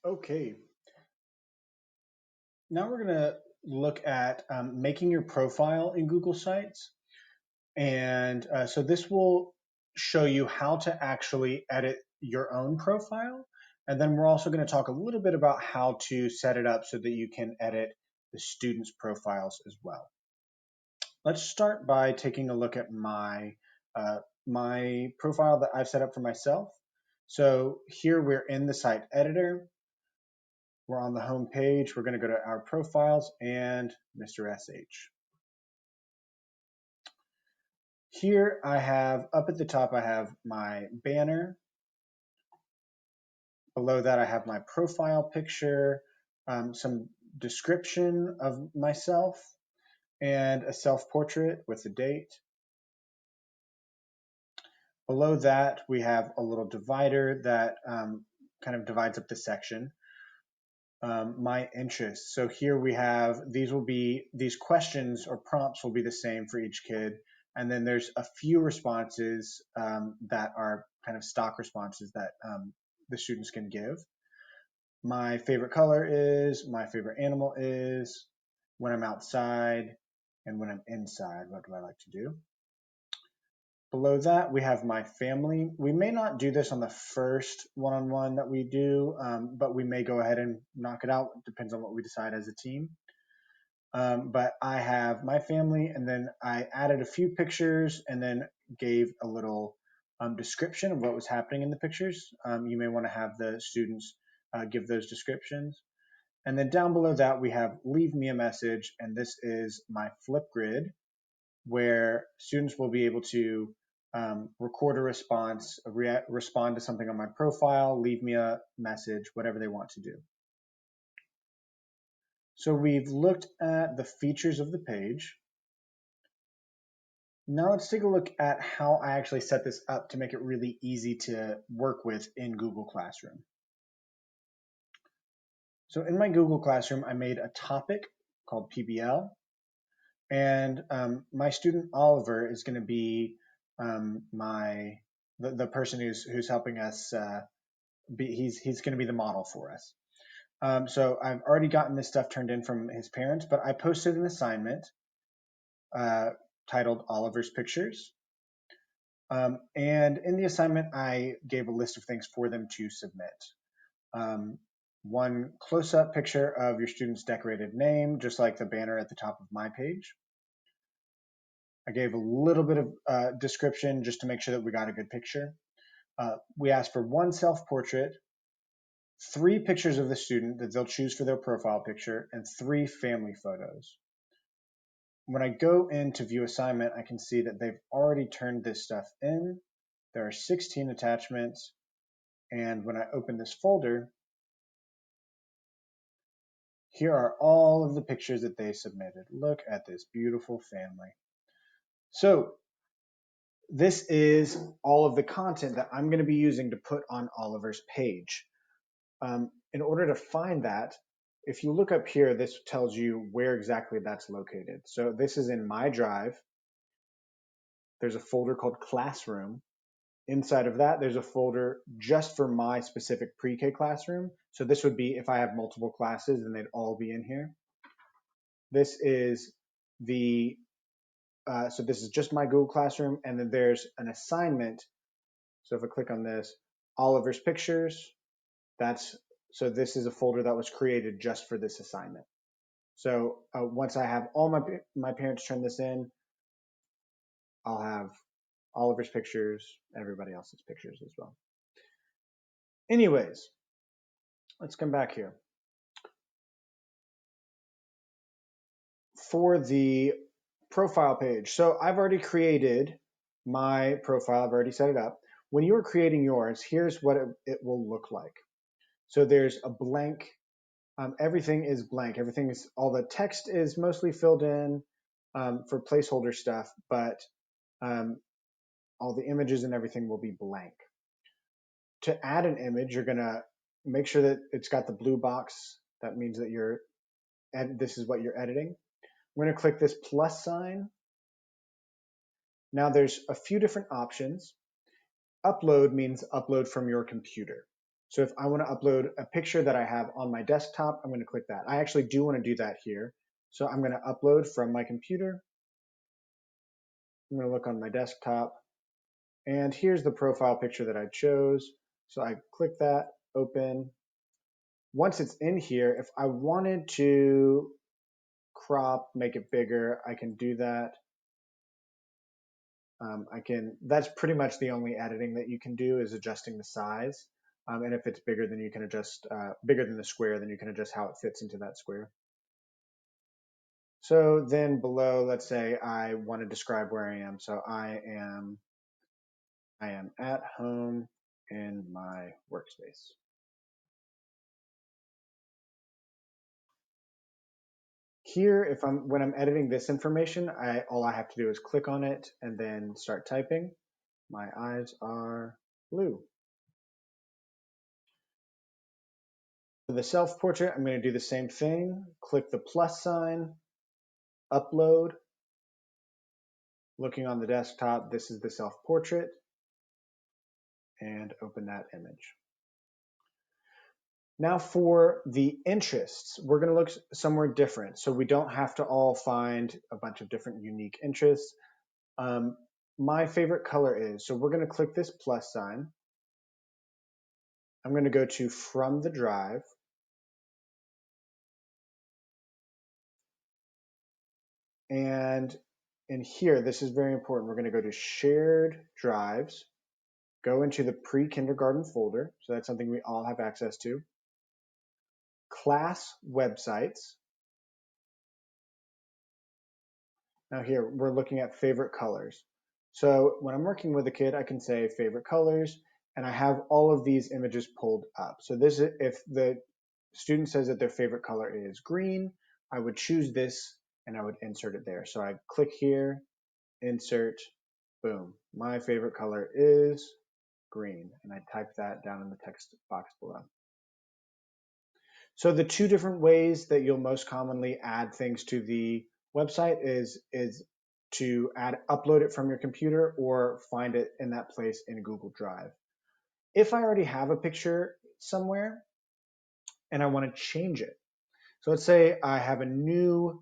Okay, now we're going to look at making your profile in Google Sites. And so this will show you how to actually edit your own profile. And then we're also going to talk a little bit about how to set it up so that you can edit the students' profiles as well. Let's start by taking a look at my profile that I've set up for myself. So here we're in the site editor. We're on the home page. We're going to go to our profiles and Mr. SH. Here I have, up at the top, I have my banner. Below that, I have my profile picture, some description of myself, and a self-portrait with the date. Below that, we have a little divider that kind of divides up the section. My interests. So here we have, these questions or prompts will be the same for each kid. And then there's a few responses that are kind of stock responses that the students can give. My favorite color is, my favorite animal is, when I'm outside, and when I'm inside, what do I like to do? Below that, we have my family. We may not do this on the first one-on-one that we do, but we may go ahead and knock it out. It depends on what we decide as a team. But I have my family, and then I added a few pictures and then gave a little description of what was happening in the pictures. You may want to have the students give those descriptions. And then down below that, we have leave me a message, and this is my Flipgrid, where students will be able to record a response, respond to something on my profile, leave me a message, whatever they want to do. So we've looked at the features of the page. Now let's take a look at how I actually set this up to make it really easy to work with in Google Classroom. So in my Google Classroom, I made a topic called PBL, and my student Oliver is going to be the person who's helping us. He's going to be the model for us. So I've already gotten this stuff turned in from his parents, but I posted an assignment titled Oliver's Pictures. And in the assignment, I gave a list of things for them to submit. One close-up picture of your student's decorated name, just like the banner at the top of my page. I gave a little bit of description just to make sure that we got a good picture. We asked for one self-portrait, 3 pictures of the student that they'll choose for their profile picture, and 3 family photos. When I go into view assignment, I can see that they've already turned this stuff in. There are 16 attachments. And when I open this folder, here are all of the pictures that they submitted. Look at this beautiful family. So this is all of the content that I'm going to be using to put on Oliver's page. In order to find that, if you look up here, this tells you where exactly that's located. So this is in my drive. There's a folder called Classroom. Inside of that, there's a folder just for my specific pre-K classroom. So this would be if I have multiple classes, then they'd all be in here. This is so this is just my Google Classroom, and then there's an assignment. So if I click on this, Oliver's Pictures, so this is a folder that was created just for this assignment. So once I have all my parents turn this in, I'll have Oliver's Pictures, everybody else's pictures as well. Anyways, let's come back here. For the profile page, so I've already created my profile, I've already set it up. When you are creating yours, here's what it will look like. So there's a blank, everything is blank, all the text is mostly filled in for placeholder stuff, but all the images and everything will be blank. To add an image, you're gonna make sure that it's got the blue box. That means that this is what you're editing. I'm gonna click this plus sign. Now there's a few different options. Upload means upload from your computer. So if I want to upload a picture that I have on my desktop, I'm going to click that. I actually do want to do that here. So I'm going to upload from my computer. I'm going to look on my desktop. And here's the profile picture that I chose. So I click that, open. Once it's in here, if I wanted to crop, make it bigger, I can do that. That's pretty much the only editing that you can do is adjusting the size. And if it's bigger, then you can adjust, bigger than the square, then you can adjust how it fits into that square. So then below, let's say I want to describe where I am. So I am at home in my workspace. Here, when I'm editing this information, all I have to do is click on it and then start typing. My eyes are blue. For the self-portrait, I'm going to do the same thing. Click the plus sign, upload. Looking on the desktop, this is the self-portrait, and open that image. Now for the interests, we're going to look somewhere different. So we don't have to all find a bunch of different unique interests. My favorite color is, so we're going to click this plus sign. I'm going to go to from the drive. And in here, this is very important. We're going to go to shared drives, go into the pre-kindergarten folder. So that's something we all have access to. Class websites. Now here, we're looking at favorite colors. So when I'm working with a kid, I can say favorite colors, and I have all of these images pulled up. So this is, if the student says that their favorite color is green, I would choose this and I would insert it there. So I click here, insert, boom. My favorite color is green, and I type that down in the text box below. So the two different ways that you'll most commonly add things to the website is to upload it from your computer or find it in that place in Google Drive. If I already have a picture somewhere and I want to change it, so let's say I have a new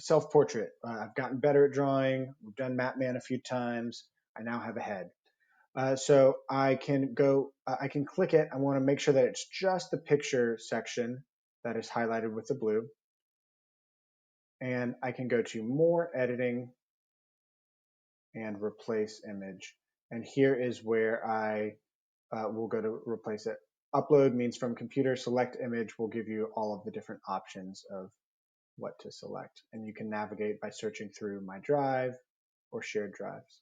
self-portrait. I've gotten better at drawing. We've done Mapman a few times. I now have a head. So I can go, I can click it. I want to make sure that it's just the picture section that is highlighted with the blue. And I can go to more editing and replace image. And here is where I will go to replace it. Upload means from computer, select image will give you all of the different options of what to select. And you can navigate by searching through my drive or shared drives.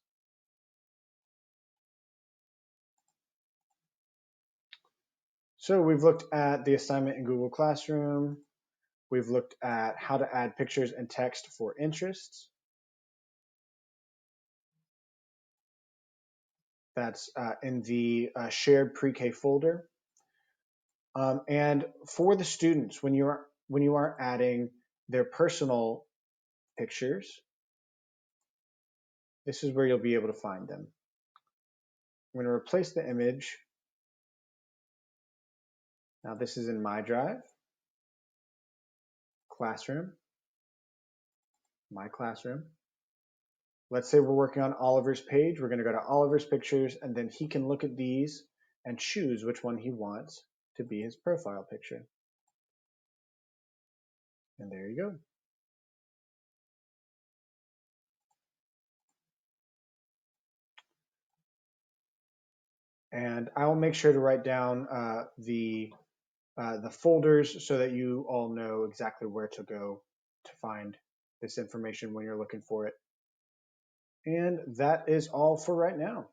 So we've looked at the assignment in Google Classroom. We've looked at how to add pictures and text for interests. That's in the shared pre-K folder. And for the students, when you are adding their personal pictures, this is where you'll be able to find them. I'm going to replace the image. Now this is in my drive, classroom, my classroom. Let's say we're working on Oliver's page. We're going to go to Oliver's pictures, and then he can look at these and choose which one he wants to be his profile picture. And there you go. And I will make sure to write down the folders so that you all know exactly where to go to find this information when you're looking for it. And that is all for right now.